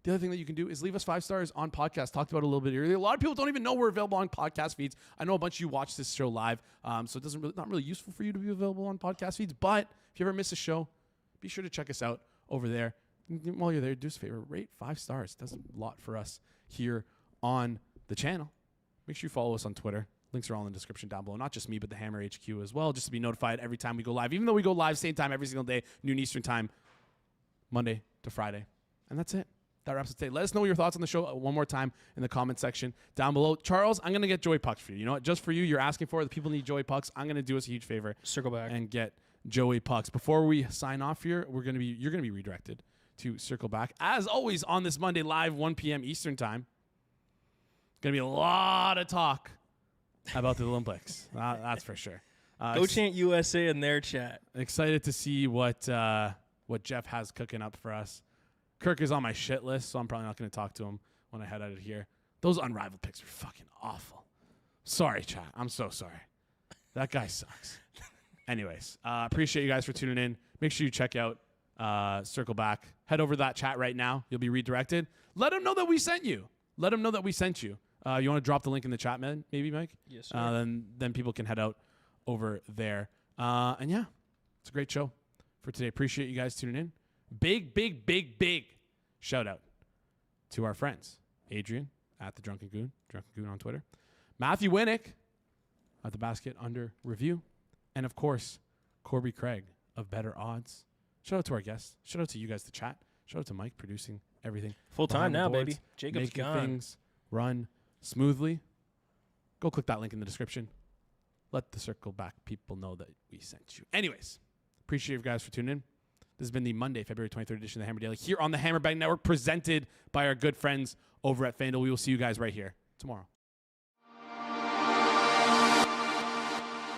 The other thing that you can do is leave us 5 stars on podcast. Talked about it a little bit earlier. A lot of people don't even know we're available on podcast feeds. I know a bunch of you watch this show live, so it not really useful for you to be available on podcast feeds. But if you ever miss a show, be sure to check us out over there. While you're there, do us a favor, rate 5 stars. It does a lot for us here on the channel. Make sure you follow us on Twitter. Links are all in the description down below. Not just me, but the Hammer HQ as well, just to be notified every time we go live. Even though we go live same time every single day, noon Eastern time, Monday to Friday. And that's it. That wraps it today. Let us know your thoughts on the show one more time in the comment section down below. Charles, I'm going to get Joey Pucks for you. You know what? Just for you, you're asking for it. The people need Joey Pucks. I'm going to do us a huge favor. Circle back. And get Joey Pucks. Before we sign off here, you're going to be redirected to Circle Back. As always, on this Monday live, 1 p.m. Eastern time. Going to be a lot of talk about the Olympics. That's for sure. Go chant USA in their chat. Excited to see what Jeff has cooking up for us. Kirk is on my shit list, so I'm probably not going to talk to him when I head out of here. Those unrivaled picks are fucking awful. Sorry, chat. I'm so sorry. That guy sucks. Anyways, appreciate you guys for tuning in. Make sure you check out Circle Back. Head over to that chat right now. You'll be redirected. Let them know that we sent you. Let them know that we sent you. You want to drop the link in the chat, man? Maybe, Mike? Yes, sir. Then people can head out over there. And yeah, it's a great show for today. Appreciate you guys tuning in. Big shout out to our friends. Adrian at the Drunken Goon on Twitter. Matthew Winick at the Basket Under Review. And of course, Corbie Craig of Better Odds. Shout out to our guests. Shout out to you guys, the chat. Shout out to Mike producing everything. Full time now, baby. Jacob's making gone. Things run smoothly. go click that link in the description. Let the Circle Back people know that we sent you. Anyways, appreciate you guys for tuning in. This has been the Monday, February 23rd edition of the Hammer Daily here on the Hammer Betting Network, presented by our good friends over at FanDuel. We will see you guys right here tomorrow.